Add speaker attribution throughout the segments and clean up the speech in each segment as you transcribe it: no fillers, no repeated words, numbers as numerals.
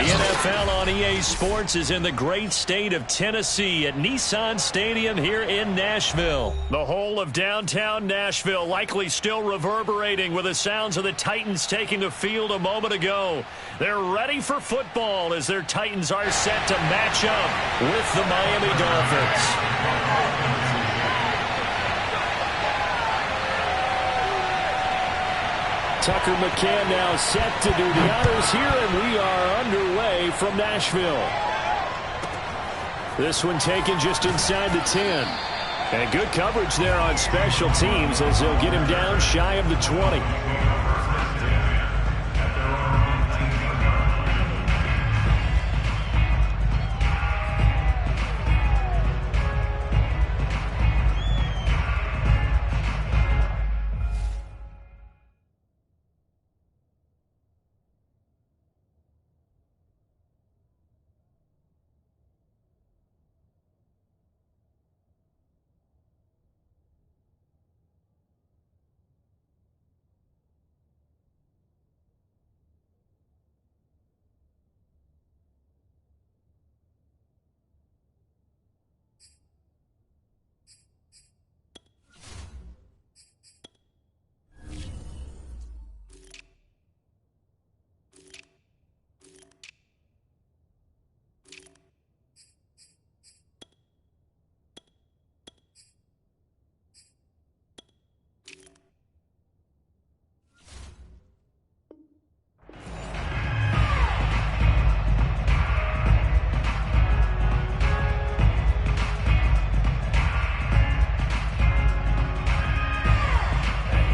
Speaker 1: NFL on EA Sports is in the great state of Tennessee at Nissan Stadium here in Nashville. The whole of downtown Nashville likely still reverberating with the sounds of the Titans taking the field a moment ago. They're ready for football as their Titans are set to match up with the Miami Dolphins. Tucker McCann now set to do the honors here, and we are underway from Nashville. This one taken just inside the 10. And good coverage there on special teams as they'll get him down shy of the 20.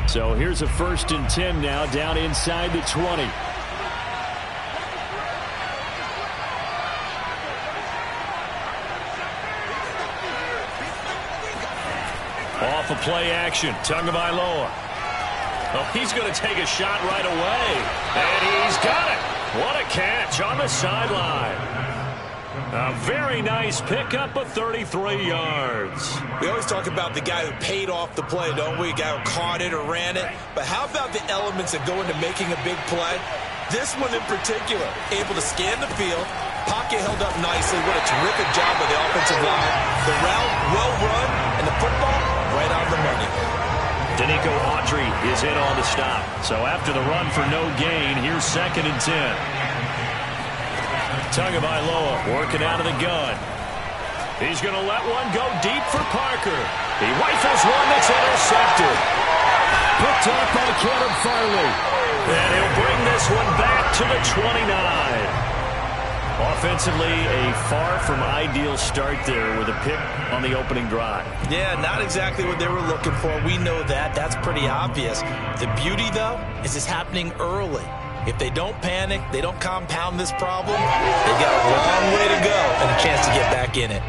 Speaker 1: So here's a 1st and 10 now down inside the 20. Off of play action, Tagovailoa. Oh, he's going to take a shot right away. And he's got it. What a catch on the sideline. A very nice pickup of 33 yards.
Speaker 2: We always talk about the guy who paid off the play, don't we? A guy who caught it or ran it. But how about the elements that go into making a big play? This one in particular, able to scan the field, pocket held up nicely. What a terrific job by the offensive line. The route, well run, and the football right on the money.
Speaker 1: Danico Autry is in on the stop. So after the run for no gain, here's 2nd and 10. Tagovailoa working out of the gun. He's going to let one go deep for Parker. He rifles one that's intercepted. Picked up by Caleb Farley. And he'll bring this one back to the 29. Offensively, a far from ideal start there with a pick on the opening drive.
Speaker 2: Yeah, not exactly what they were looking for. We know that. That's pretty obvious. The beauty, though, is it's happening early. If they don't panic, they don't compound this problem, they've got a long way to go and a chance to get back in it.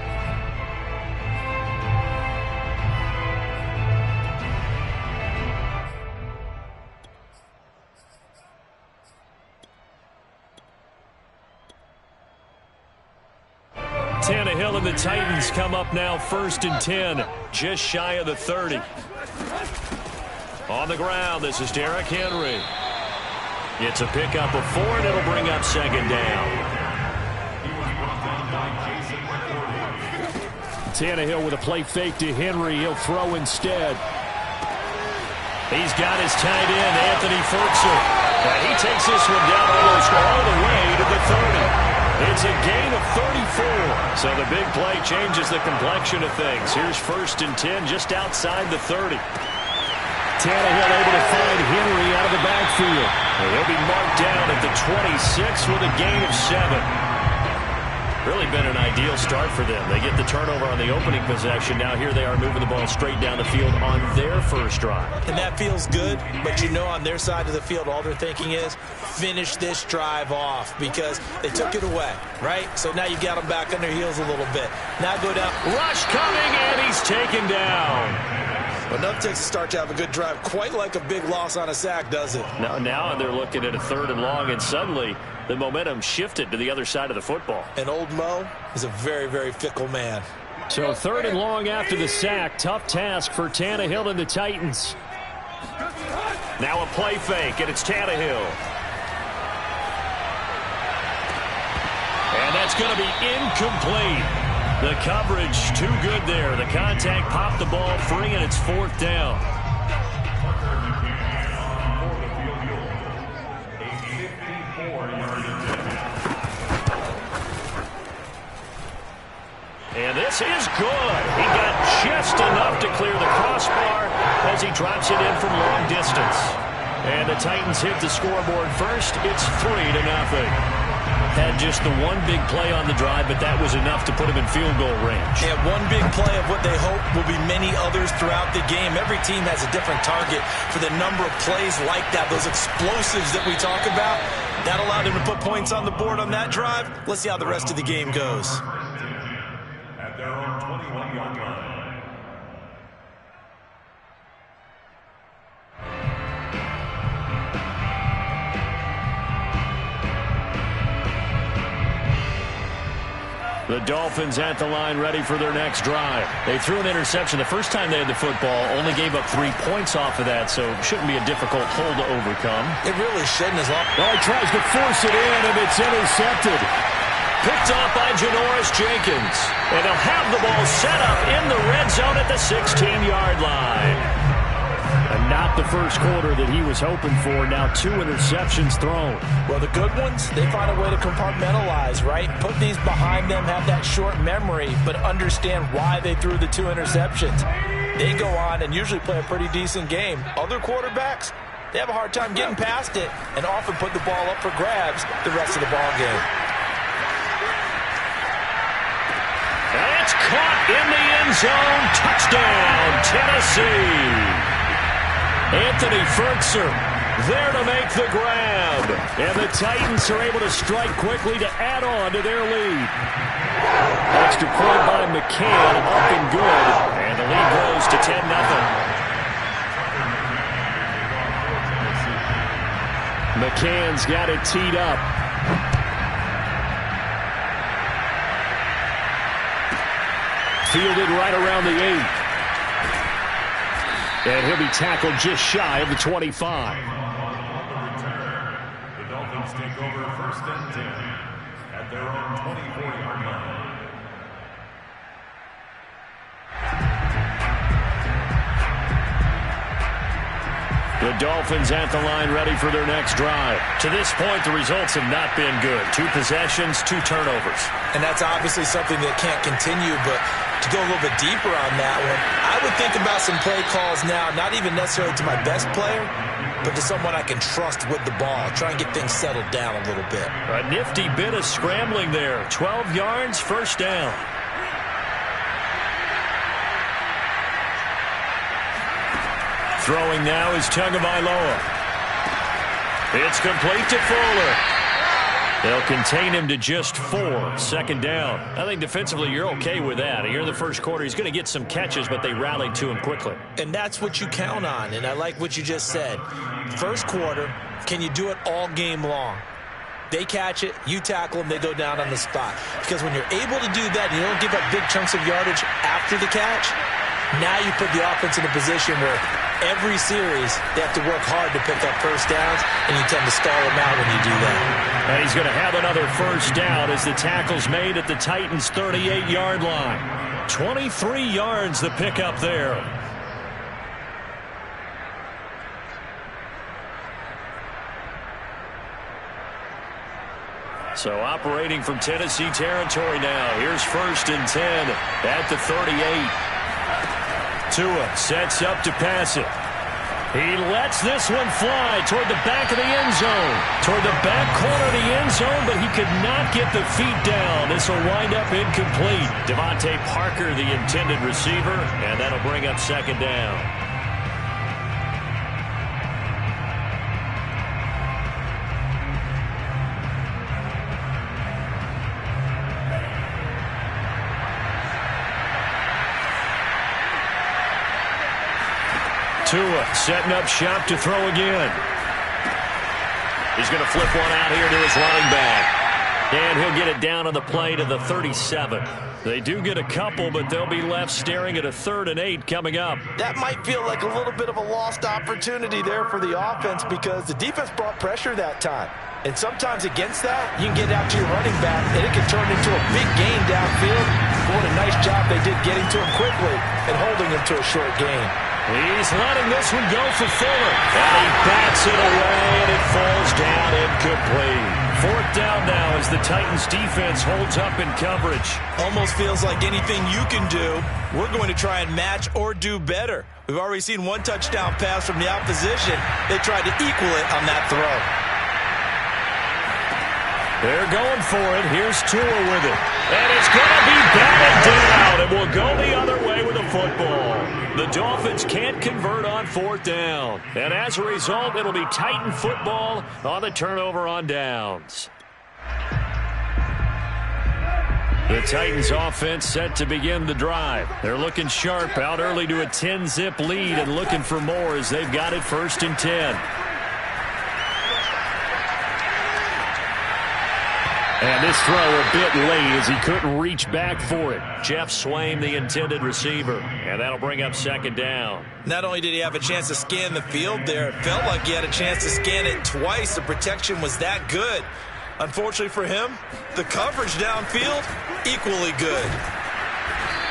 Speaker 1: Tannehill and the Titans come up now 1st and 10, just shy of the 30. On the ground, this is Derrick Henry. It's a pickup of 4, and it'll bring up 2nd down. Tannehill with a play fake to Henry. He'll throw instead. He's got his tight end, Anthony Ferguson. And he takes this one down almost all the way to the 30. It's a gain of 34. So the big play changes the complexion of things. Here's 1st and 10 just outside the 30. Tannehill able to find Henry out of the backfield. And he'll be marked down at the 26 with a gain of 7. Really been an ideal start for them. They get the turnover on the opening possession. Now here they are moving the ball straight down the field on their first drive.
Speaker 2: And that feels good, but you know on their side of the field all they're thinking is finish this drive off because they took it away, right? So now you got them back on their heels a little bit. Now go down.
Speaker 1: Rush coming, and he's taken down.
Speaker 2: But enough takes to start to have a good drive. Quite like a big loss on a sack, does it?
Speaker 1: Now they're looking at a 3rd and long, and suddenly the momentum shifted to the other side of the football.
Speaker 2: And old Mo is a very, very fickle man.
Speaker 1: So 3rd and long after the sack. Tough task for Tannehill and the Titans. Now a play fake, and it's Tannehill. That's going to be incomplete. The coverage too good there. The contact popped the ball free, and it's 4th down. And this is good. He got just enough to clear the crossbar as he drops it in from long distance. And the Titans hit the scoreboard first. It's 3-0. Had just the one big play on the drive, but that was enough to put him in field goal range.
Speaker 2: Yeah, one big play of what they hope will be many others throughout the game. Every team has a different target for the number of plays like that, those explosives that we talk about. That allowed him to put points on the board on that drive. Let's see how the rest of the game goes.
Speaker 3: At their own 21-yard line.
Speaker 1: The Dolphins at the line ready for their next drive. They threw an interception the first time they had the football, only gave up 3 points off of that, so it shouldn't be a difficult hole to overcome.
Speaker 2: It really shouldn't as long.
Speaker 1: Well, he tries to force it in, and it's intercepted. Picked off by Janoris Jenkins. And he'll have the ball set up in the red zone at the 16-yard line. And not the first quarter that he was hoping for. Now 2 interceptions thrown.
Speaker 2: Well, the good ones, they find a way to compartmentalize, right? Put these behind them, have that short memory, but understand why they threw the 2 interceptions. They go on and usually play a pretty decent game. Other quarterbacks, they have a hard time getting past it and often put the ball up for grabs the rest of the ball game.
Speaker 1: And it's caught in the end zone. Touchdown, Tennessee. Anthony Fertzer there to make the grab. And the Titans are able to strike quickly to add on to their lead. Extra point by McCann, up and good. And the lead grows to 10-0. McCann's got it teed up. Fielded right around the 8. And he'll be tackled just shy of the 25.
Speaker 3: The Dolphins take over 1st and 10 at their own 24-yard line.
Speaker 1: The Dolphins at the line ready for their next drive. To this point, the results have not been good. 2 possessions, 2 turnovers.
Speaker 2: And that's obviously something that can't continue, but to go a little bit deeper on that one, I would think about some play calls now, not even necessarily to my best player, but to someone I can trust with the ball. Try and get things settled down a little bit.
Speaker 1: A nifty bit of scrambling there. 12 yards, 1st down. Throwing now is Tagovailoa. It's complete to Fuller. They'll contain him to just 4. 2nd down. I think defensively you're okay with that. Here in the first quarter, he's going to get some catches, but they rallied to him quickly.
Speaker 2: And that's what you count on, and I like what you just said. First quarter, can you do it all game long? They catch it, you tackle them, they go down on the spot. Because when you're able to do that, you don't give up big chunks of yardage after the catch, now you put the offense in a position where every series they have to work hard to pick up first downs, and you tend to stall them out when you do that.
Speaker 1: And he's going to have another first down as the tackle's made at the Titans' 38-yard line. 23 yards the pickup there. So operating from Tennessee territory now. Here's 1st and 10 at the 38. Tua sets up to pass it. He lets this one fly toward the back of the end zone. Toward the back corner of the end zone, but he could not get the feet down. This will wind up incomplete. Devontae Parker, the intended receiver, and that'll bring up 2nd down. Tua setting up shop to throw again. He's going to flip one out here to his running back. And he'll get it down on the play to the 37. They do get a couple, but they'll be left staring at a 3rd and 8 coming up.
Speaker 2: That might feel like a little bit of a lost opportunity there for the offense because the defense brought pressure that time. And sometimes against that, you can get out to your running back, and it can turn into a big gain downfield. What a nice job they did getting to him quickly and holding him to a short gain.
Speaker 1: He's letting this one go for Fuller. And he bats it away, and it falls down incomplete. Fourth down now as the Titans defense holds up in coverage.
Speaker 2: Almost feels like anything you can do, we're going to try and match or do better. We've already seen one touchdown pass from the opposition. They tried to equal it on that throw.
Speaker 1: They're going for it. Here's Tua with it. And it's going to be batted down. And will go the other way with the football. The Dolphins can't convert on fourth down. And as a result, it'll be Titan football on the turnover on downs. The Titans offense set to begin the drive. They're looking sharp, out early to a 10-zip lead and looking for more as they've got it 1st and 10. And this throw a bit late as he couldn't reach back for it. Jeff Swain, the intended receiver. And that'll bring up 2nd down.
Speaker 2: Not only did he have a chance to scan the field there, it felt like he had a chance to scan it twice. The protection was that good. Unfortunately for him, the coverage downfield, equally good.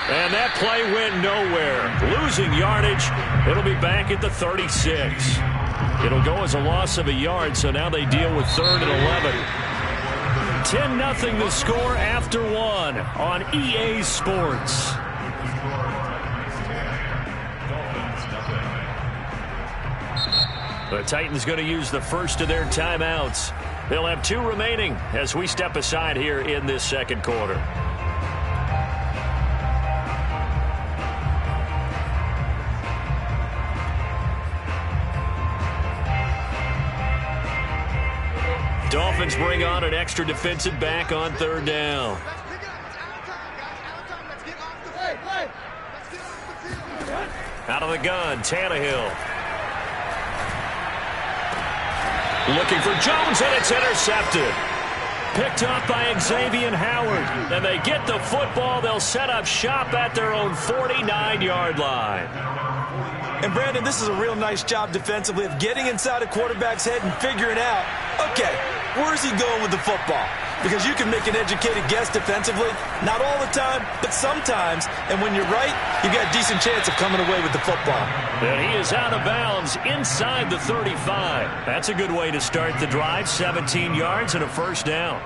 Speaker 1: And that play went nowhere. Losing yardage. It'll be back at the 36. It'll go as a loss of a yard, so now they deal with 3rd and 11. 10-0 the score after 1 on EA Sports. The Titans going to use the first of their timeouts. They'll have 2 remaining as we step aside here in this 2nd quarter. Dolphins bring on an extra defensive back on 3rd down. Out of the gun, Tannehill. Looking for Jones, and it's intercepted. Picked up by Xavier Howard. And they get the football. They'll set up shop at their own 49-yard line.
Speaker 2: And, Brandon, this is a real nice job defensively of getting inside a quarterback's head and figuring out, okay, where's he going with the football? Because you can make an educated guess defensively, not all the time, but sometimes. And when you're right, you got a decent chance of coming away with the football.
Speaker 1: And he is out of bounds inside the 35. That's a good way to start the drive. 17 yards and a 1st down.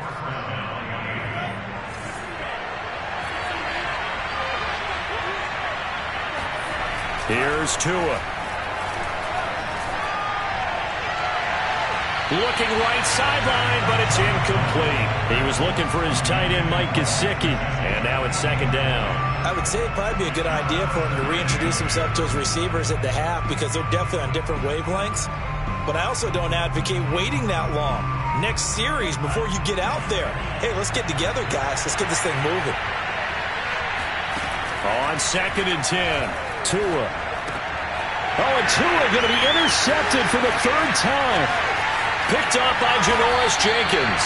Speaker 1: Here's Tua. Looking right sideline, but it's incomplete. He was looking for his tight end, Mike Gesicki, and now it's 2nd down.
Speaker 2: I would say it'd probably be a good idea for him to reintroduce himself to his receivers at the half because they're definitely on different wavelengths. But I also don't advocate waiting that long. Next series before you get out there. Hey, let's get together, guys. Let's get this thing moving.
Speaker 1: On 2nd and 10, Tua. Oh, and Tua going to be intercepted for the 3rd time. Picked up by Janoris Jenkins.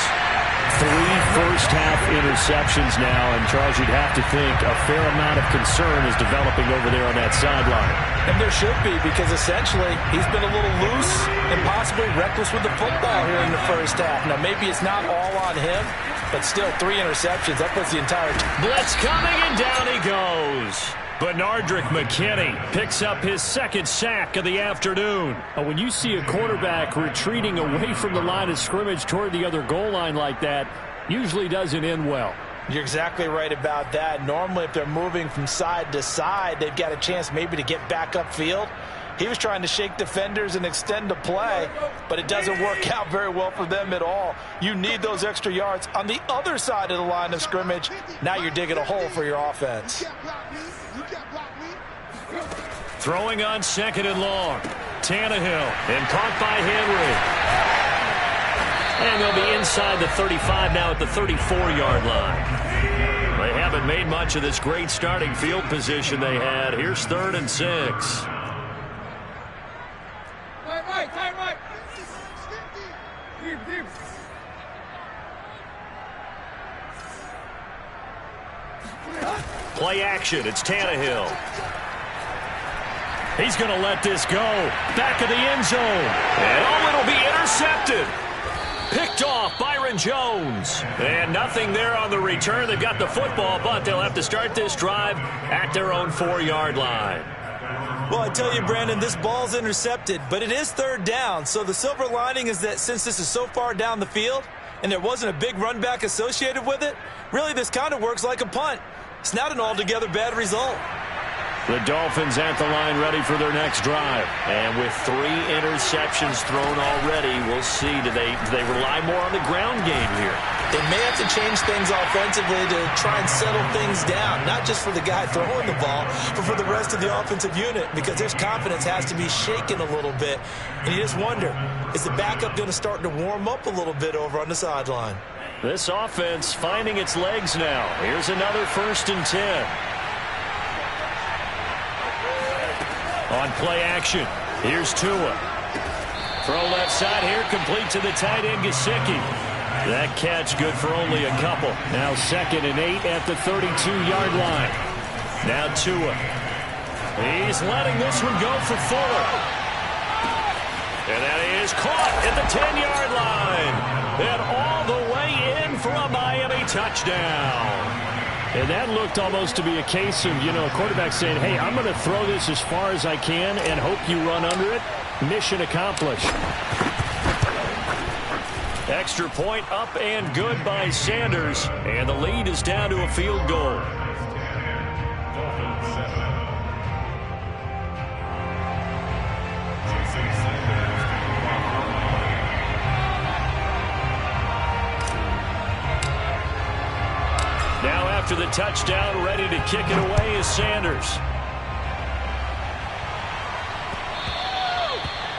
Speaker 1: 3 first-half interceptions now, and Charles, you'd have to think a fair amount of concern is developing over there on that sideline.
Speaker 2: And there should be, because essentially he's been a little loose and possibly reckless with the football here in the 1st half. Now, maybe it's not all on him, but still 3 interceptions. That puts the entire
Speaker 1: blitz coming, and down he goes. Benardrick McKinney picks up his 2nd sack of the afternoon. When you see a quarterback retreating away from the line of scrimmage toward the other goal line like that, usually doesn't end well.
Speaker 2: You're exactly right about that. Normally, if they're moving from side to side, they've got a chance maybe to get back upfield. He was trying to shake defenders and extend the play, but it doesn't work out very well for them at all. You need those extra yards on the other side of the line of scrimmage. Now you're digging a hole for your offense.
Speaker 1: Throwing on 2nd and long. Tannehill, and caught by Henry. And they'll be inside the 35 now at the 34-yard line. They haven't made much of this great starting field position they had. Here's 3rd and 6.
Speaker 4: Right. Deep.
Speaker 1: Play action. It's Tannehill. He's going to let this go. Back of the end zone. And it'll be intercepted. Picked off Byron Jones. And nothing there on the return. They've got the football, but they'll have to start this drive at their own 4-yard line.
Speaker 2: Well, I tell you, Brandon, this ball's intercepted, but it is third down. So the silver lining is that since this is so far down the field and there wasn't a big run back associated with it, really this kind of works like a punt. It's not an altogether bad result.
Speaker 1: The Dolphins at the line ready for their next drive. And with 3 interceptions thrown already, we'll see. Do they rely more on the ground game here?
Speaker 2: They may have to change things offensively to try and settle things down, not just for the guy throwing the ball, but for the rest of the offensive unit, because their confidence has to be shaken a little bit. And you just wonder, is the backup going to start to warm up a little bit over on the sideline?
Speaker 1: This offense finding its legs now. Here's another 1st and 10. On play action, here's Tua. Throw left side here, complete to the tight end, Gesicki. That catch good for only a couple. Now 2nd and 8 at the 32-yard line. Now Tua. He's letting this one go for Fuller. And that is caught at the 10-yard line. And all the way in for a Miami touchdown. And that looked almost to be a case of, a quarterback saying, hey, I'm going to throw this as far as I can and hope you run under it. Mission accomplished. Extra point up and good by Sanders. And the lead is down to a field goal. Now after the touchdown, ready to kick it away is Sanders.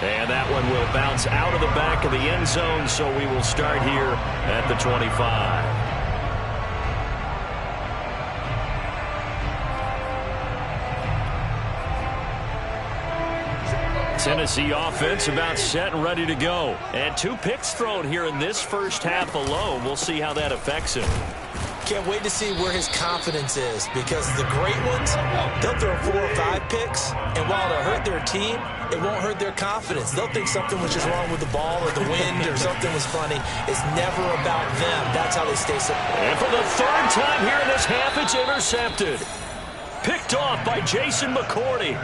Speaker 1: And that one will bounce out of the back of the end zone, so we will start here at the 25. Tennessee offense about set and ready to go. And 2 picks thrown here in this first half alone. We'll see how that affects him.
Speaker 2: Can't wait to see where his confidence is, because the great ones, they'll throw 4 or 5 picks, and while it'll hurt their team, it won't hurt their confidence. They'll think something was just wrong with the ball or the wind or something was funny. It's never about them. That's how they stay simple.
Speaker 1: And for the 3rd time here in this half, it's intercepted. Picked off by Jason McCourty.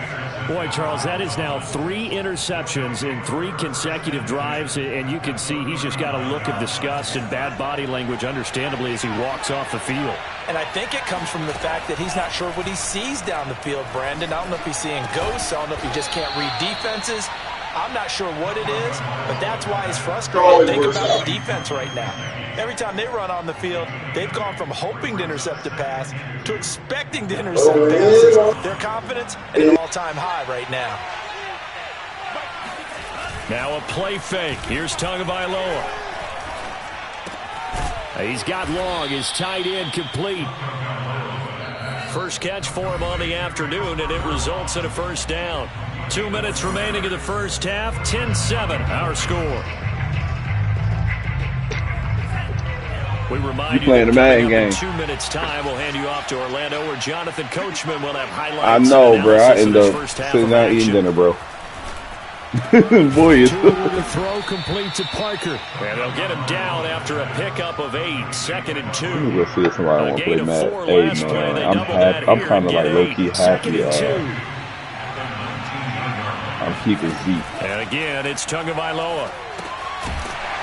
Speaker 1: Boy, Charles, that is now 3 interceptions in 3 consecutive drives, and you can see he's just got a look of disgust and bad body language, understandably, as he walks off the field.
Speaker 2: And I think it comes from the fact that he's not sure what he sees down the field, Brandon. I don't know if he's seeing ghosts. I don't know if he just can't read defenses. I'm not sure what it is, but that's why he's frustrated. Think about the defense right now. Every time they run on the field, they've gone from hoping to intercept a pass to expecting to intercept passes. Their confidence at an all-time high right now.
Speaker 1: Now a play fake. Here's Tagovailoa. He's got Long, his tight end, complete. First catch for him on the afternoon, and it results in a first down. 2 minutes remaining in the first half. 10-7, our score. We remind you
Speaker 4: playing the Maine game.
Speaker 1: In 2 minutes' time, we'll hand you off to Orlando, where Jonathan Coachman will have highlights.
Speaker 4: I know, bro. I end up sitting down eating dinner, bro. Boy, it's
Speaker 1: the throw complete to Parker. And they'll get him down after a pickup of 8. 2nd and 2.
Speaker 4: Let me go see if somebody want to play Matt. Hey, man, I'm kind of like low-key happy. I'm keeping Zeke.
Speaker 1: And again, it's Tagovailoa.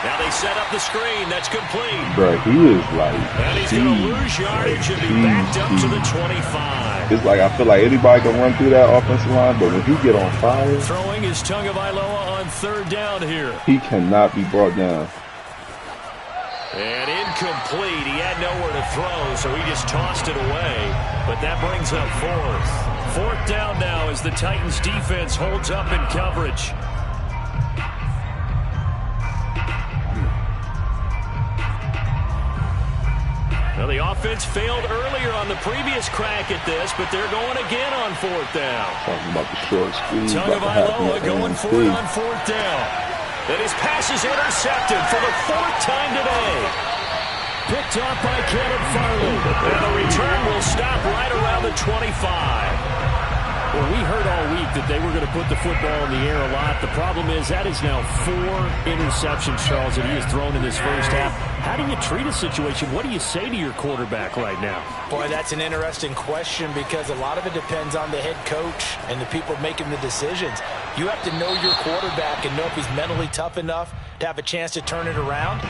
Speaker 1: Now they set up the screen. That's complete.
Speaker 4: Bro, he is like...
Speaker 1: And he's going to lose yardage and be backed up to the 25.
Speaker 4: It's like I feel like anybody can run through that offensive line, but when he get on fire...
Speaker 1: Throwing is Tagovailoa on 3rd down here.
Speaker 4: He cannot be brought down.
Speaker 1: And incomplete. He had nowhere to throw, so he just tossed it away. But that brings up 4th. 4th down now as the Titans defense holds up in coverage. Now the offense failed earlier on the previous crack at this, but they're going again on 4th down.
Speaker 4: Talking about the short squeeze.
Speaker 1: Tagovailoa going for it on 4th down. And his pass is intercepted for the 4th time today. Picked off by Caleb Farley. And the return will stop right around the 25. Well, we heard all week that they were going to put the football in the air a lot. The problem is that is now 4 interceptions, Charles, that he has thrown in this first half. How do you treat a situation? What do you say to your quarterback right now?
Speaker 2: Boy, that's an interesting question because a lot of it depends on the head coach and the people making the decisions. You have to know your quarterback and know if he's mentally tough enough to have a chance to turn it around.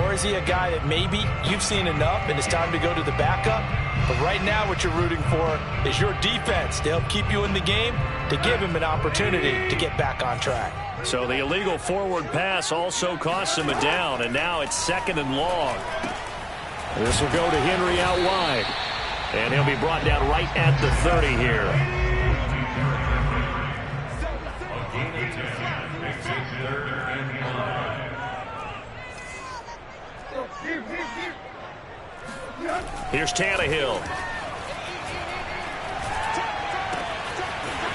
Speaker 2: Or is he a guy that maybe you've seen enough and it's time to go to the backup? But right now what you're rooting for is your defense to help keep you in the game, to give him an opportunity to get back on track.
Speaker 1: So the illegal forward pass also costs him a down, and now it's 2nd and long. This will go to Henry out wide, and he'll be brought down right at the 30 here. Here's Tannehill.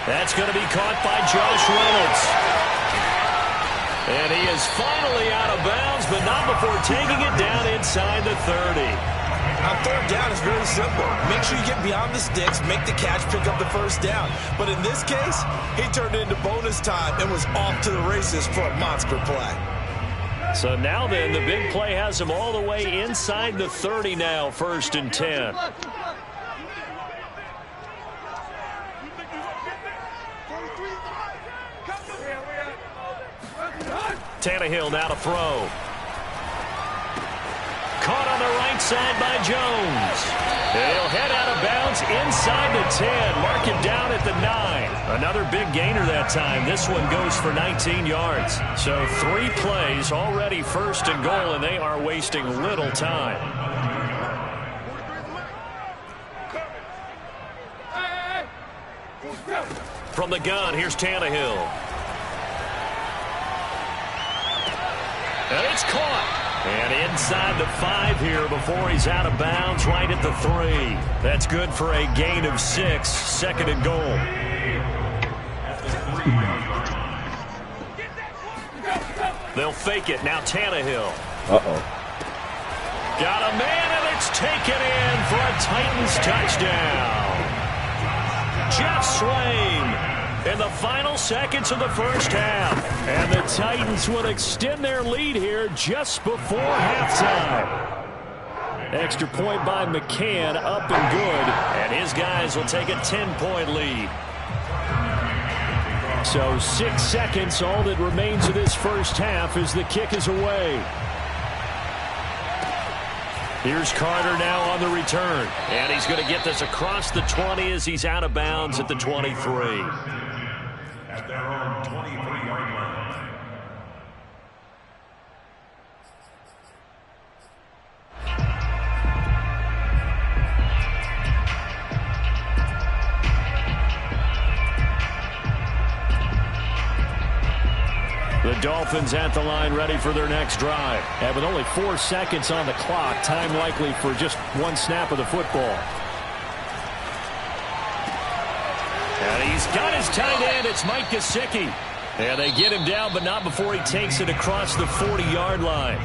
Speaker 1: That's going to be caught by Josh Reynolds. And he is finally out of bounds, but not before taking it down inside the 30.
Speaker 2: On 3rd down, it's very simple. Make sure you get beyond the sticks, make the catch, pick up the 1st down. But in this case, he turned it into bonus time and was off to the races for a monster play.
Speaker 1: So now then, the big play has him all the way inside the 30 now, 1st and 10. Tannehill now to throw. Caught on the right side by Jones. He'll head out of bounds inside the 10. Mark him down at the 9. Another big gainer that time. This one goes for 19 yards. So 3 plays already 1st and goal, and they are wasting little time. From the gun, here's Tannehill. And it's caught. And inside the 5 here before he's out of bounds, right at the 3. That's good for a gain of 6, 2nd and goal. They'll fake it. Now Tannehill.
Speaker 4: Uh-oh.
Speaker 1: Got a man, and it's taken in for a Titans touchdown. Jeff Swain in the final seconds of the first half. And the Titans would extend their lead here just before halftime. Extra point by McCann, up and good. And his guys will take a 10-point lead. So 6 seconds, all that remains of this first half as the kick is away. Here's Carter now on the return. And he's going to get this across the 20 as he's out of bounds at the 23.
Speaker 3: At their own 23-yard line.
Speaker 1: The Dolphins at the line ready for their next drive. And with only 4 seconds on the clock, time likely for just 1 snap of the football. And he's got his tight end. It's Mike Gesicki. And they get him down, but not before he takes it across the 40-yard line.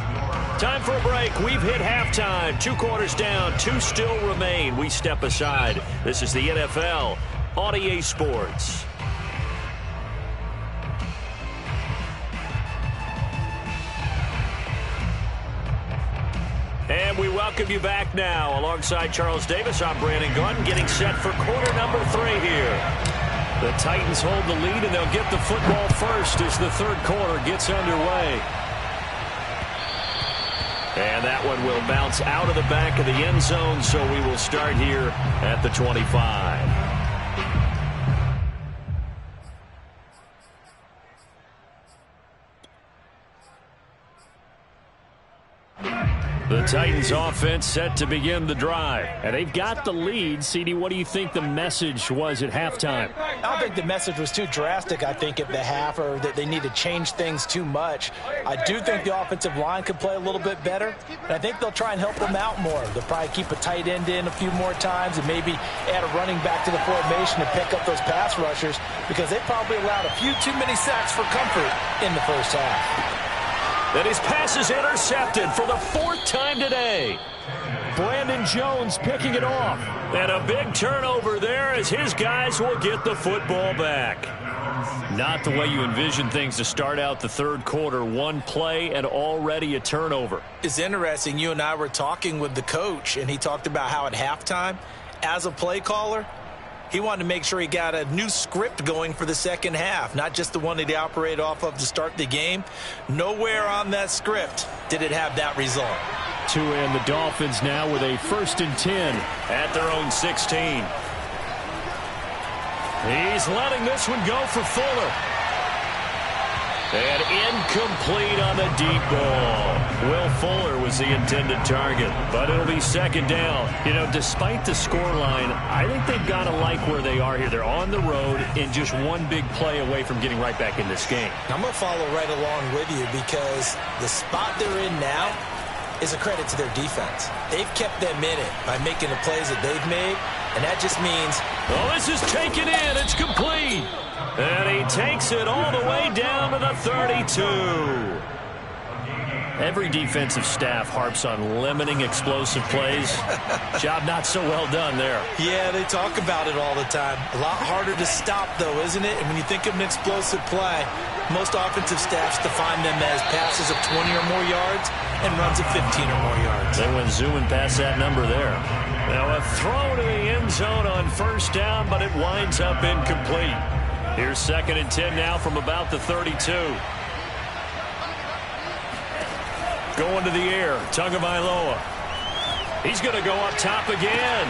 Speaker 1: Time for a break. We've hit halftime. 2 quarters down. 2 still remain. We step aside. This is the NFL on EA Sports. And we welcome you back now. Alongside Charles Davis, I'm Brandon Gordon, getting set for quarter number 3 here. The Titans hold the lead, and they'll get the football first as the 3rd quarter gets underway. And that one will bounce out of the back of the end zone, so we will start here at the 25. The Titans offense set to begin the drive. And they've got the lead. CD, what do you think the message was at halftime?
Speaker 2: I don't think the message was too drastic, I think, at the half, or that they need to change things too much. I do think the offensive line could play a little bit better, and I think they'll try and help them out more. They'll probably keep a tight end in a few more times and maybe add a running back to the formation and pick up those pass rushers, because they probably allowed a few too many sacks for comfort in the first half.
Speaker 1: And his pass is intercepted for the 4th time today. Brandon Jones picking it off. And a big turnover there as his guys will get the football back. Not the way you envision things to start out the third quarter. One play and already a turnover.
Speaker 2: It's interesting. You and I were talking with the coach, and he talked about how at halftime, as a play caller, he wanted to make sure he got a new script going for the second half, not just the one that he operated off of to start the game. Nowhere on that script did it have that result.
Speaker 1: And the Dolphins now with a 1st and 10 at their own 16. He's letting this one go for Fuller. And incomplete on the deep ball. Will Fuller was the intended target, but it'll be 2nd down. You know, despite the scoreline, I think they've got to like where they are here. They're on the road and just one big play away from getting right back in this game.
Speaker 2: I'm going to follow right along with you because the spot they're in now is a credit to their defense. They've kept them in it by making the plays that they've made, and that just means...
Speaker 1: Oh, this is taken in. It's complete. And he takes it all the way down to the 32. Every defensive staff harps on limiting explosive plays. Job not so well done there.
Speaker 2: Yeah, they talk about it all the time. A lot harder to stop, though, isn't it? And when you think of an explosive play, most offensive staffs define them as passes of 20 or more yards and runs of 15 or more yards.
Speaker 1: They went zooming past that number there. Now a throw to the end zone on 1st down, but it winds up incomplete. Here's 2nd and 10 now from about the 32. Going to the air, Tagovailoa. He's going to go up top again.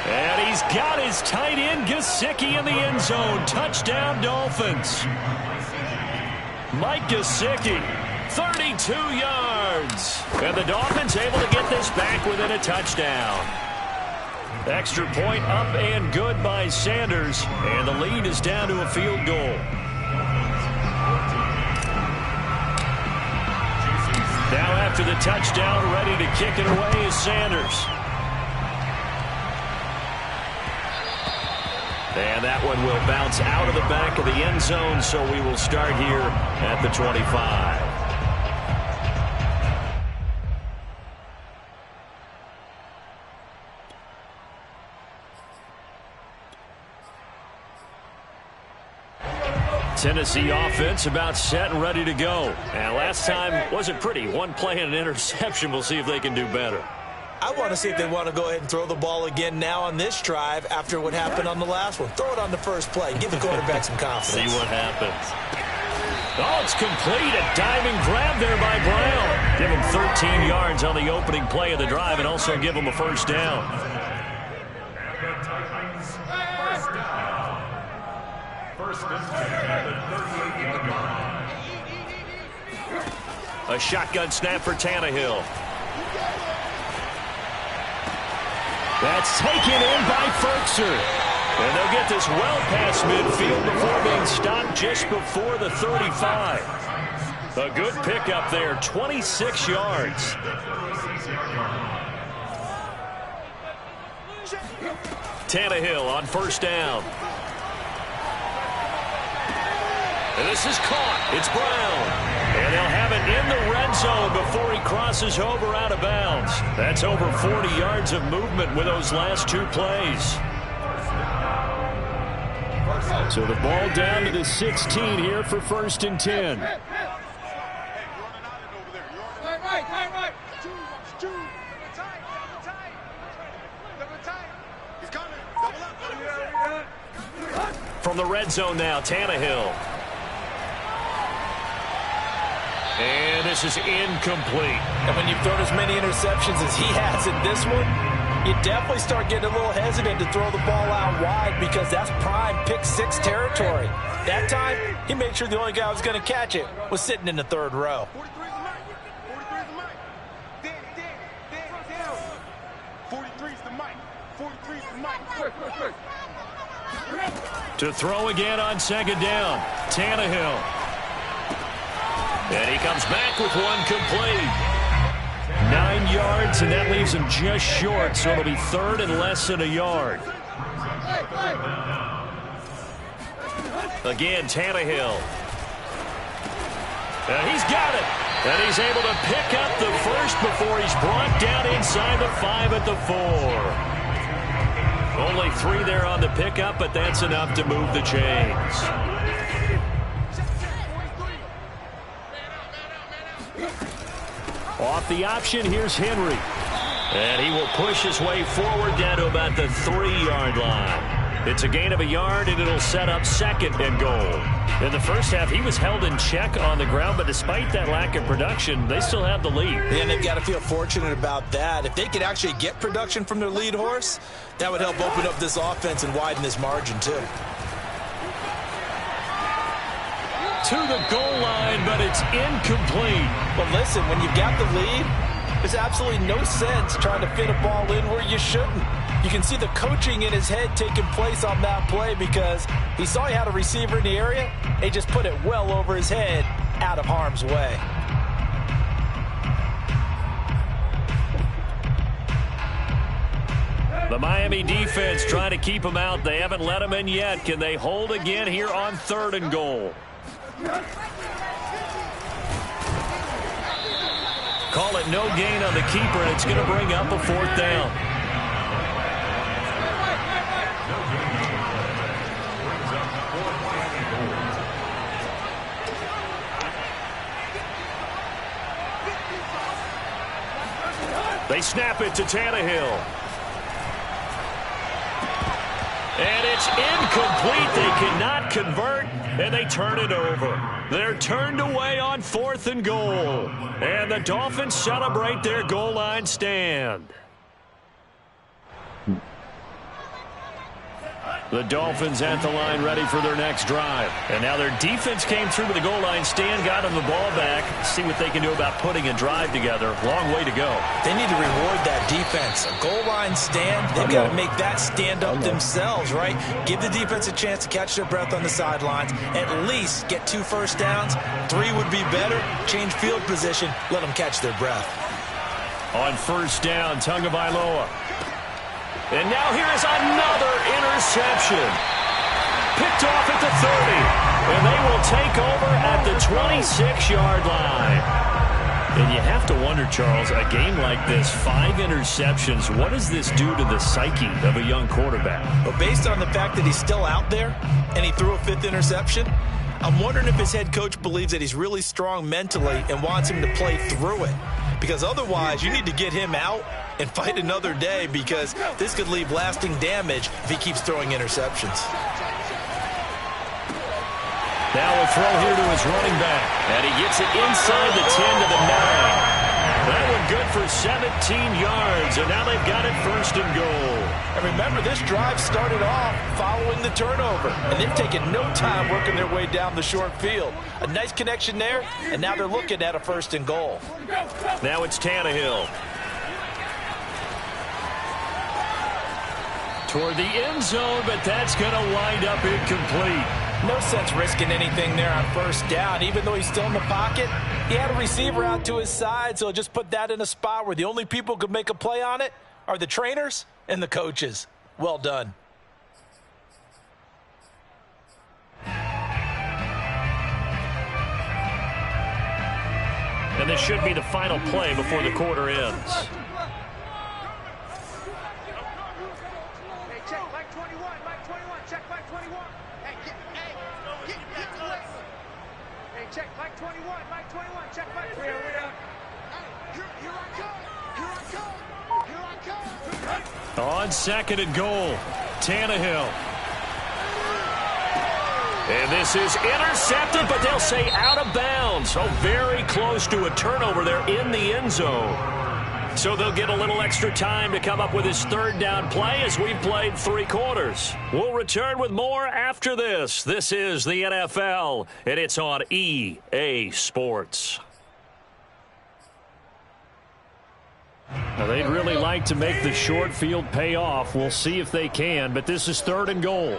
Speaker 1: And he's got his tight end, Gesicki, in the end zone. Touchdown, Dolphins. Mike Gesicki, 32 yards. And the Dolphins able to get this back within a touchdown. Extra point up and good by Sanders. And the lead is down to a field goal. Now after the touchdown, ready to kick it away is Sanders. And that one will bounce out of the back of the end zone, so we will start here at the 25. Tennessee offense about set and ready to go. And last time wasn't pretty. One play and an interception. We'll see if they can do better.
Speaker 2: I want to see if they want to go ahead and throw the ball again now on this drive after what happened on the last one. Throw it on the first play. Give the quarterback some confidence.
Speaker 1: See what happens. Oh, it's complete. A diving grab there by Brown. Give him 13 yards on the opening play of the drive and also give him a 1st down. A shotgun snap for Tannehill. That's taken in by Ferkser. And they'll get this well past midfield before being stopped just before the 35. A good pickup there, 26 yards. Tannehill on 1st down. And this is caught. It's Brown. And they'll have it in the red zone before he crosses over out of bounds. That's over 40 yards of movement with those last 2 plays. So the ball down to the 16 here for 1st and 10. From the red zone now, Tannehill. And this is incomplete.
Speaker 2: And when you've thrown as many interceptions as he has in this one, you definitely start getting a little hesitant to throw the ball out wide because that's prime pick 6 territory. That time, he made sure the only guy who was going to catch it was sitting in the 3rd row.
Speaker 3: 43's the mic. 43's the mic.
Speaker 1: To throw again on 2nd down, Tannehill. And he comes back with one complete. 9 yards, and that leaves him just short, so it'll be 3rd and less than a yard. Again, Tannehill. He's got it. And he's able to pick up the first before he's brought down inside the 5 at the 4. Only 3 there on the pickup, but that's enough to move the chains. Off the option, here's Henry. And he will push his way forward down to about the 3-yard line. It's a gain of a yard, and it'll set up 2nd and goal. In the first half, he was held in check on the ground, but despite that lack of production, they still have the lead.
Speaker 2: And they've got to feel fortunate about that. If they could actually get production from their lead horse, that would help open up this offense and widen this margin, too.
Speaker 1: To the goal line, but it's incomplete.
Speaker 2: But listen, when you've got the lead, there's absolutely no sense trying to fit a ball in where you shouldn't. You can see the coaching in his head taking place on that play because he saw he had a receiver in the area. He just put it well over his head, out of harm's way.
Speaker 1: The Miami defense trying to keep him out. They haven't let him in yet. Can they hold again here on 3rd and goal? Call it no gain on the keeper, and it's going to bring up a 4th down. They snap it to Tannehill. And it's incomplete. They cannot convert, and they turn it over. They're turned away on 4th and goal. And the Dolphins celebrate their goal line stand. The Dolphins at the line ready for their next drive. And now their defense came through to the goal line stand, got them the ball back. See what they can do about putting a drive together. Long way to go.
Speaker 2: They need to reward that defense. A goal line stand, they've got to make that stand up themselves, right? Give the defense a chance to catch their breath on the sidelines. At least get 2 first downs. 3 would be better. Change field position. Let them catch their breath.
Speaker 1: On 1st down, Tagovailoa. And now here is another interception. Picked off at the 30. And they will take over at the 26-yard line. And you have to wonder, Charles, a game like this, 5 interceptions, what does this do to the psyche of a young quarterback?
Speaker 2: But based on the fact that he's still out there and he threw a 5th interception, I'm wondering if his head coach believes that he's really strong mentally and wants him to play through it. Because otherwise, you need to get him out and fight another day because this could leave lasting damage if he keeps throwing interceptions.
Speaker 1: Now a throw here to his running back. And he gets it inside the 10 to the 9. That one good for 17 yards, and now they've got it 1st and goal.
Speaker 2: And remember, this drive started off following the turnover, and they've taken no time working their way down the short field. A nice connection there, and now they're looking at a 1st and goal.
Speaker 1: Now it's Tannehill. Toward the end zone, but that's going to wind up incomplete.
Speaker 2: No sense risking anything there on 1st down. Even though he's still in the pocket, he had a receiver out to his side, so just put that in a spot where the only people who could make a play on it are the trainers and the coaches. Well done.
Speaker 1: And this should be the final play before the quarter ends. On 2nd and goal, Tannehill. And this is intercepted, but they'll say out of bounds. So very close to a turnover there in the end zone. So they'll get a little extra time to come up with his 3rd down play as we've played 3 quarters. We'll return with more after this. This is the NFL, and it's on EA Sports. Now, they'd really like to make the short field pay off. We'll see if they can, but this is 3rd and goal.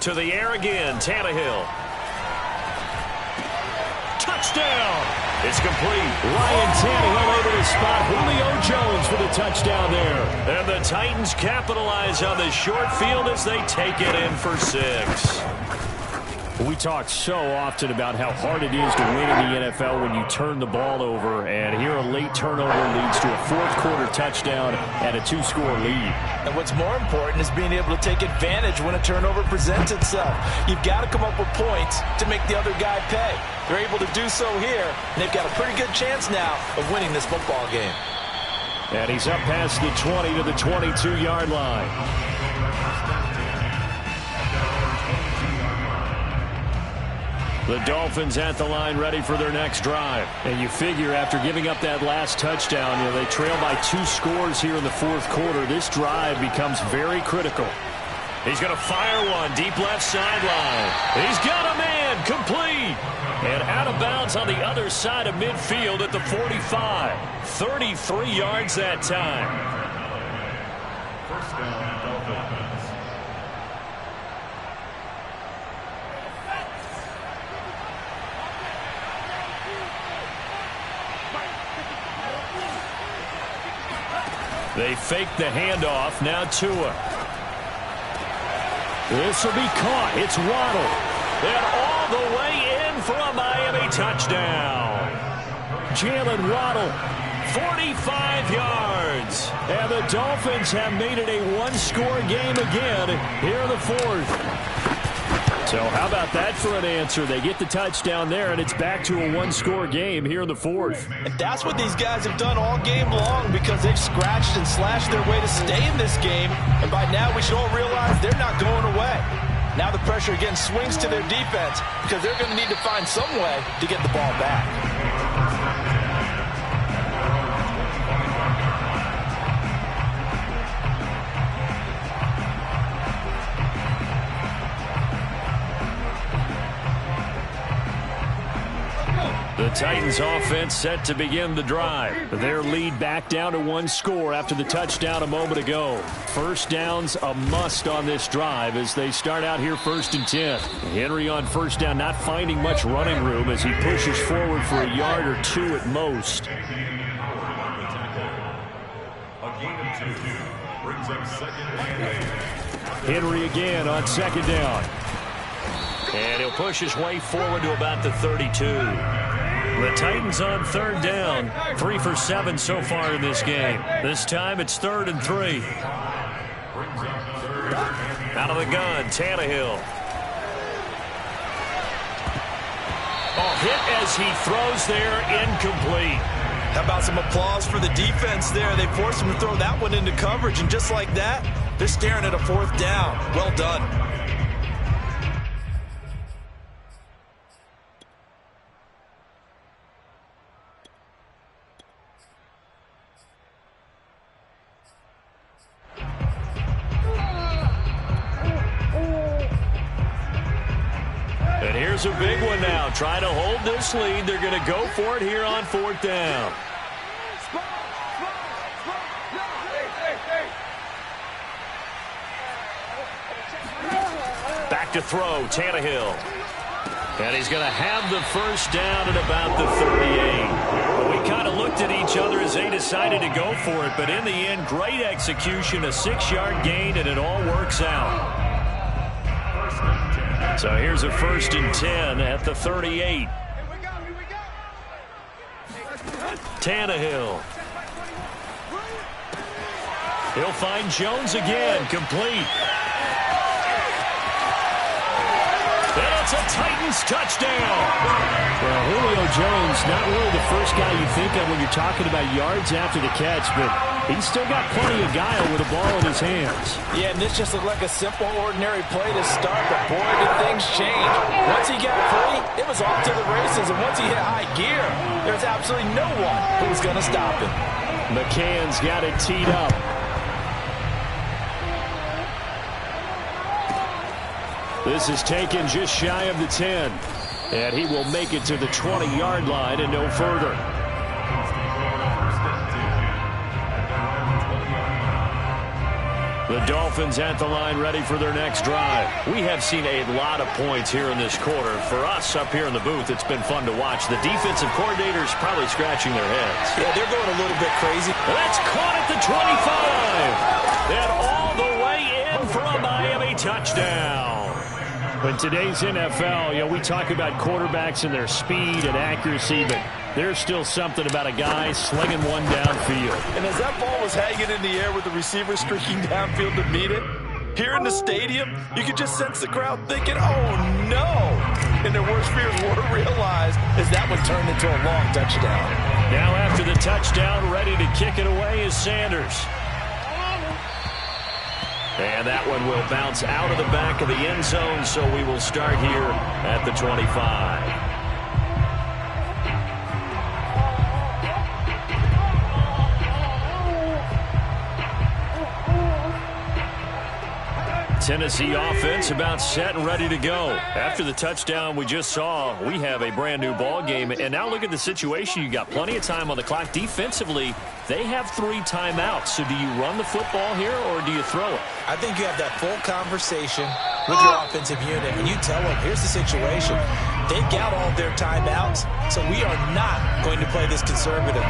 Speaker 1: To the air again, Tannehill. Touchdown! It's complete. Ryan Tannehill able to spot Julio Jones for the touchdown there. And the Titans capitalize on the short field as they take it in for 6. We talk so often about how hard it is to win in the NFL when you turn the ball over, and here a late turnover leads to a fourth-quarter touchdown and a 2-score lead.
Speaker 2: And what's more important is being able to take advantage when a turnover presents itself. You've got to come up with points to make the other guy pay. They're able to do so here, and they've got a pretty good chance now of winning this football game.
Speaker 1: And he's up past the 20 to the 22-yard line. The Dolphins at the line ready for their next drive. And you figure after giving up that last touchdown, they trail by 2 scores here in the fourth quarter. This drive becomes very critical. He's going to fire one deep left sideline. He's got a man complete. And out of bounds on the other side of midfield at the 45. 33 yards that time.
Speaker 3: First down, Dolphins.
Speaker 1: They fake the handoff. Now Tua. This will be caught. It's Waddle. And all the way in for a Miami touchdown. Jalen Waddle, 45 yards. And the Dolphins have made it a 1-score game again here in the fourth. So how about that for an answer? They get the touchdown there, and it's back to a 1-score game here in the fourth.
Speaker 2: And that's what these guys have done all game long because they've scratched and slashed their way to stay in this game. And by now we should all realize they're not going away. Now the pressure again swings to their defense because they're going to need to find some way to get the ball back.
Speaker 1: The Titans offense set to begin the drive. Their lead back down to 1 score after the touchdown a moment ago. First down's a must on this drive as they start out here 1st and 10. Henry on first down not finding much running room as he pushes forward for a yard or 2 at most.
Speaker 3: A gain of 2 brings up 2nd and 8.
Speaker 1: Henry again on 2nd down. And he'll push his way forward to about the 32. The Titans on 3rd down. 3 for 7 so far in this game. This time it's 3rd and 3. Out of the gun, Tannehill. Oh, hit as he throws there, incomplete.
Speaker 2: How about some applause for the defense there? They forced him to throw that one into coverage, and just like that, they're staring at a 4th down. Well done.
Speaker 1: And here's a big one now. Trying to hold this lead. They're going to go for it here on 4th down. Back to throw, Tannehill. And he's going to have the first down at about the 38. We kind of looked at each other as they decided to go for it, but in the end, great execution, a 6-yard gain, and it all works out. So here's a 1st and 10 at the 38. Tannehill. He'll find Jones again, complete. And it's a Titans touchdown. Well, Julio Jones, not really the first guy you think of when you're talking about yards after the catch, but he's still got plenty of guile with a ball in his hands.
Speaker 2: Yeah, and this just looked like a simple, ordinary play to start, but boy, did things change. Once he got free, it was off to the races, and once he hit high gear, there's absolutely no one who was going to stop him.
Speaker 1: McCann's got it teed up. This is taken just shy of the 10. And he will make it to the 20-yard line and no further. The Dolphins at the line ready for their next drive. We have seen a lot of points here in this quarter. For us up here in the booth, it's been fun to watch. The defensive coordinators probably scratching their heads.
Speaker 2: Yeah, they're going a little bit crazy.
Speaker 1: That's caught at the 25. And all the way in for a Miami touchdown. In today's NFL, we talk about quarterbacks and their speed and accuracy, but there's still something about a guy slinging one downfield.
Speaker 2: And as that ball was hanging in the air with the receiver streaking downfield to meet it, here in the stadium, you could just sense the crowd thinking, oh, no. And their worst fears were realized as that one turned into a long touchdown.
Speaker 1: Now after the touchdown, ready to kick it away is Sanders. And that one will bounce out of the back of the end zone, so we will start here at the 25. Tennessee offense about set and ready to go. After the touchdown we just saw, we have a brand new ball game. And now look at the situation. You got plenty of time on the clock. Defensively, they have 3 timeouts. So do you run the football here or do you throw it?
Speaker 2: I think you have that full conversation with your offensive unit, and you tell them, here's the situation. They've got all their timeouts, so we are not going to play this conservatively.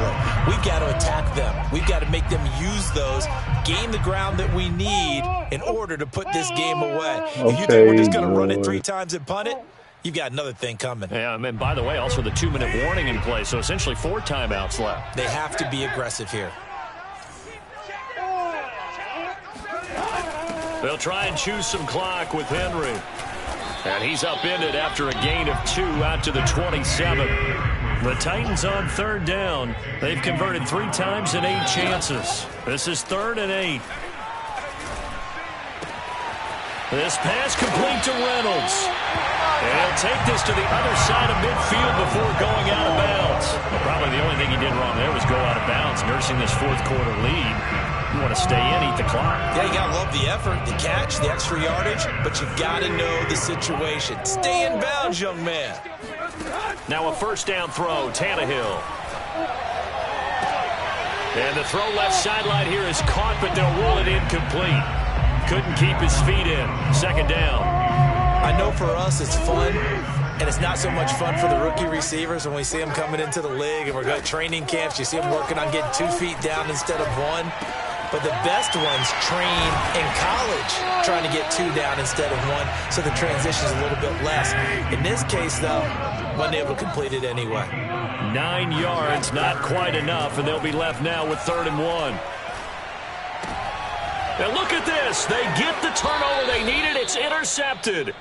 Speaker 2: We've got to attack them. We've got to make them use those, gain the ground that we need in order to put this game away. If you think we're just going to run it 3 times and punt it, you've got another thing coming.
Speaker 1: Yeah, and by the way, also the 2-minute warning in play, so essentially 4 timeouts left.
Speaker 2: They have to be aggressive here.
Speaker 1: They'll try and choose some clock with Henry. And he's upended after a gain of 2 out to the 27. The Titans on 3rd down. They've converted 3 times in 8 chances. This is 3rd and 8. This pass complete to Reynolds. And he'll take this to the other side of midfield before going out of bounds. Probably the only thing he did wrong there was go out of bounds, nursing this 4th quarter lead. You want to stay in, eat the clock.
Speaker 2: Yeah, you got to love the effort, the catch, the extra yardage, but you got to know the situation. Stay in bounds, young man.
Speaker 1: Now a 1st down throw, Tannehill. And the throw left sideline here is caught, but they'll rule it incomplete. Couldn't keep his feet in. 2nd down.
Speaker 2: I know for us it's fun, and it's not so much fun for the rookie receivers when we see them coming into the league and we're going to training camps. You see them working on getting 2 feet down instead of 1. But the best ones train in college trying to get 2 down instead of 1, so the transition's a little bit less. In this case, though, wasn't able to complete it anyway.
Speaker 1: 9 yards, not quite enough, and they'll be left now with 3rd and 1. And look at this. They get the turnover they needed. It's intercepted.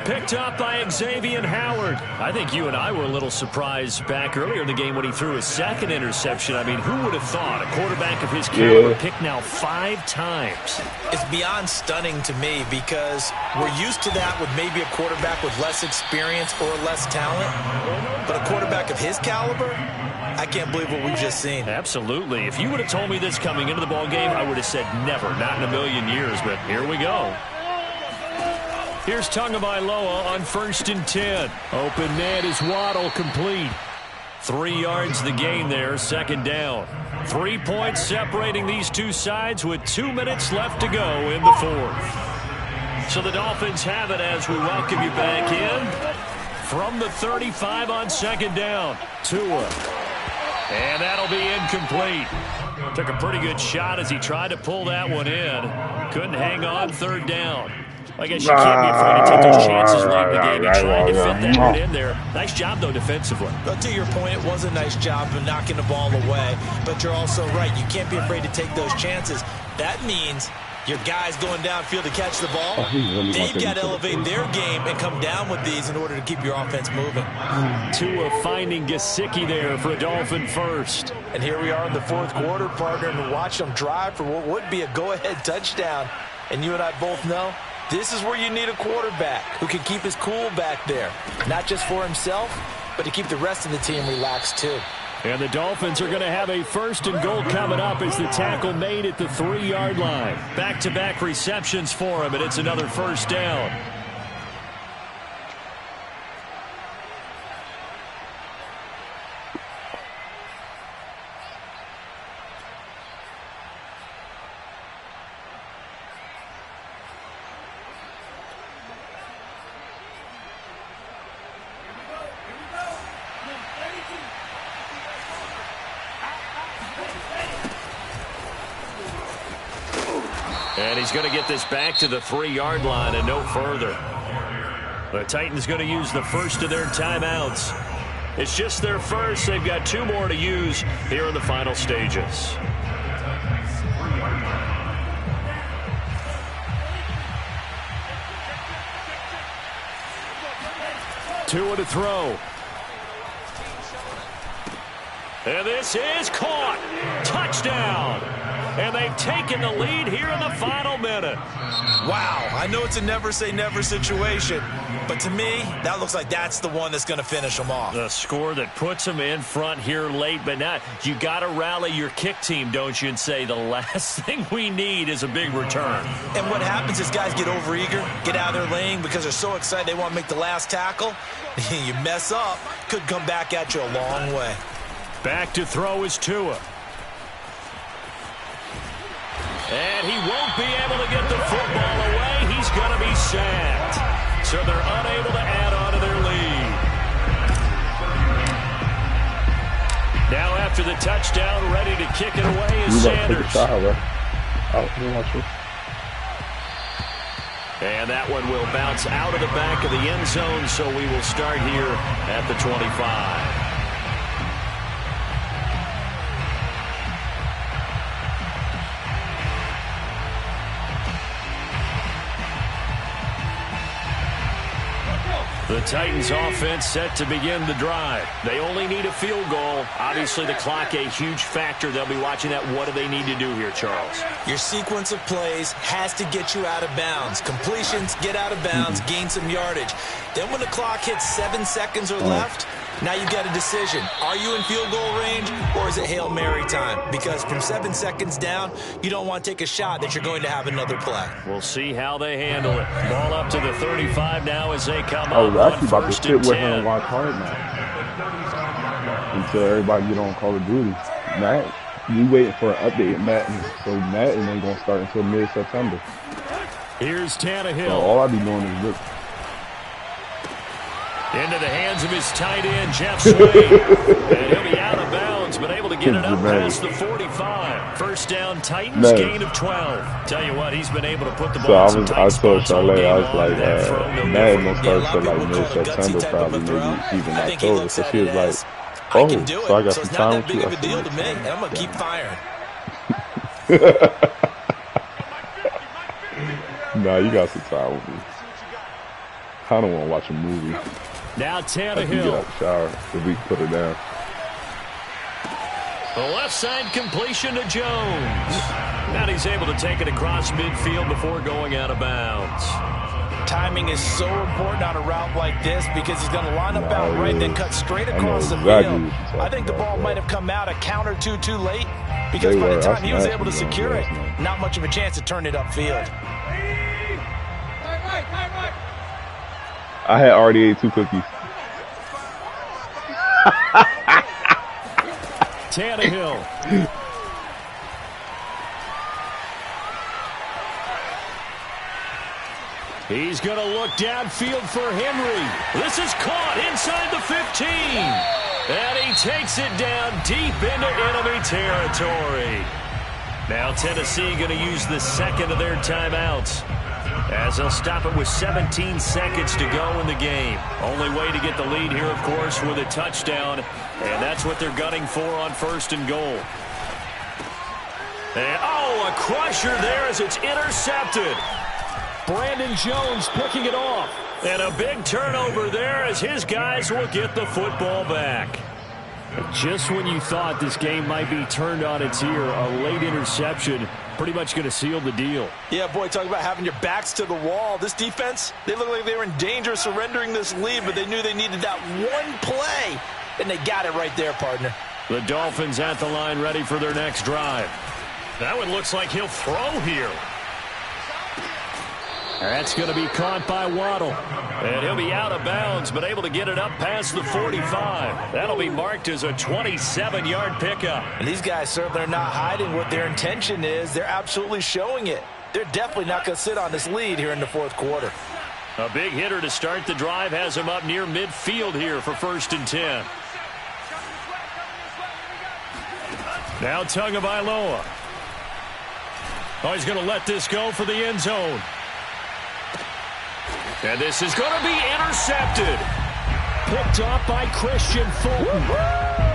Speaker 1: Picked up by Xavier Howard. I think you and I were a little surprised back earlier in the game when he threw his 2nd interception. I mean, who would have thought a quarterback of his caliber picked now 5 times?
Speaker 2: It's beyond stunning to me because we're used to that with maybe a quarterback with less experience or less talent. But a quarterback of his caliber, I can't believe what we've just seen.
Speaker 1: Absolutely. If you would have told me this coming into the ball game, I would have said never, not in a million years. But here we go. Here's Tagovailoa on 1st and 10. Open man is Waddle, complete. 3 yards the gain there, 2nd down. 3 points separating these two sides with 2 minutes left to go in the 4th. So the Dolphins have it as we welcome you back in from the 35 on 2nd down. Tua. And that'll be incomplete. Took a pretty good shot as he tried to pull that one in. Couldn't hang on, 3rd down. I guess you can't be afraid to take those chances late in the game. He tried to fit that one in there. Nice job, though, defensively.
Speaker 2: But to your point, it was a nice job of knocking the ball away. But you're also right. You can't be afraid to take those chances. That means your guys going downfield to catch the ball, they've got to elevate their game and come down with these in order to keep your offense moving.
Speaker 1: Tua finding Gesicki there for a Dolphin 1st.
Speaker 2: And here we are in the 4th quarter, partner, and watch them drive for what would be a go-ahead touchdown. And you and I both know this is where you need a quarterback who can keep his cool back there, not just for himself, but to keep the rest of the team relaxed too.
Speaker 1: And the Dolphins are going to have a 1st and goal coming up as the tackle made at the 3-yard line. Back-to-back receptions for him, and it's another 1st down. And he's going to get this back to the 3-yard line and no further. The Titans going to use the first of their timeouts. It's just their first. They've got 2 more to use here in the final stages. Tua to throw. And this is caught. Touchdown. And they've taken the lead here in the final minute.
Speaker 2: Wow, I know it's a never-say-never situation, but to me, that looks like that's the one that's going to finish them off.
Speaker 1: The score that puts them in front here late, but not. You got to rally your kick team, don't you, and say the last thing we need is a big return.
Speaker 2: And what happens is guys get overeager, get out of their lane because they're so excited they want to make the last tackle. You mess up, could come back at you a long way.
Speaker 1: Back to throw is Tua. And he won't be able to get the football away. He's going to be sacked. So they're unable to add on to their lead. Now after the touchdown, ready to kick it away is Sanders. And that one will bounce out of the back of the end zone, so we will start here at the 25. The Titans offense set to begin the drive. They only need a field goal. Obviously, the clock a huge factor. They'll be watching that. What do they need to do here, Charles?
Speaker 2: Your sequence of plays has to get you out of bounds. Completions, get out of bounds, gain some yardage. Then when the clock hits 7 seconds or left, now you got a decision. Are you in field goal range or is it Hail Mary time? Because from 7 seconds down, you don't want to take a shot that you're going to have another play.
Speaker 1: We'll see how they handle it. Ball up to the 35 now as they come up.
Speaker 4: I was actually about to sit with him and watch hard now until everybody get on Call of Duty. Matt, we waiting for an update, Madden. So Madden ain't gonna start until mid-September.
Speaker 1: Here's Tannehill.
Speaker 4: So all I be doing is look.
Speaker 1: Into the hands of his tight end, Jeff Swain. And he'll be out of bounds, but able to get it up past the 45. First down, Titans, gain of 12. Tell you what, he's been able to put the ball in some tight spots all game long.
Speaker 4: I was like, Madden don't start until like mid-September, probably, maybe even October. So she was like, oh, so I got some time with you.
Speaker 2: It's not that big of a deal to me, and I'm going to keep firing.
Speaker 4: Nah, you got some time with me. I don't want to watch a movie.
Speaker 1: Now Tannehill.
Speaker 4: Get out the shower if we put her down.
Speaker 1: The left side completion to Jones. And he's able to take it across midfield before going out of bounds.
Speaker 2: Timing is so important on a route like this because he's going to line up out right, then cut straight across the field. I think the ball might have come out a count or two too late because by the time he was able to secure it, not much of a chance to turn it upfield.
Speaker 4: I had already ate 2 cookies.
Speaker 1: Tannehill. He's going to look downfield for Henry. This is caught inside the 15. And he takes it down deep into enemy territory. Now Tennessee going to use the second of their timeouts, as they'll stop it with 17 seconds to go in the game. Only way to get the lead here, of course, with a touchdown. And that's what they're gunning for on 1st and goal. And, oh, a crusher there as it's intercepted. Brandon Jones picking it off. And a big turnover there as his guys will get the football back. Just when you thought this game might be turned on its ear, a late interception pretty much going to seal the deal.
Speaker 2: Yeah, boy, talk about having your backs to the wall. This defense, they look like they were in danger of surrendering this lead, but they knew they needed that one play, and they got it right there, partner.
Speaker 1: The Dolphins at the line ready for their next drive. That one looks like he'll throw here. That's going to be caught by Waddle. And he'll be out of bounds, but able to get it up past the 45. That'll be marked as a 27-yard pickup.
Speaker 2: And these guys certainly are not hiding what their intention is. They're absolutely showing it. They're definitely not going to sit on this lead here in the 4th quarter.
Speaker 1: A big hitter to start the drive has him up near midfield here for 1st and 10. Now Tagovailoa. Oh, he's going to let this go for the end zone. And this is going to be intercepted. Picked off by Christian Fulton.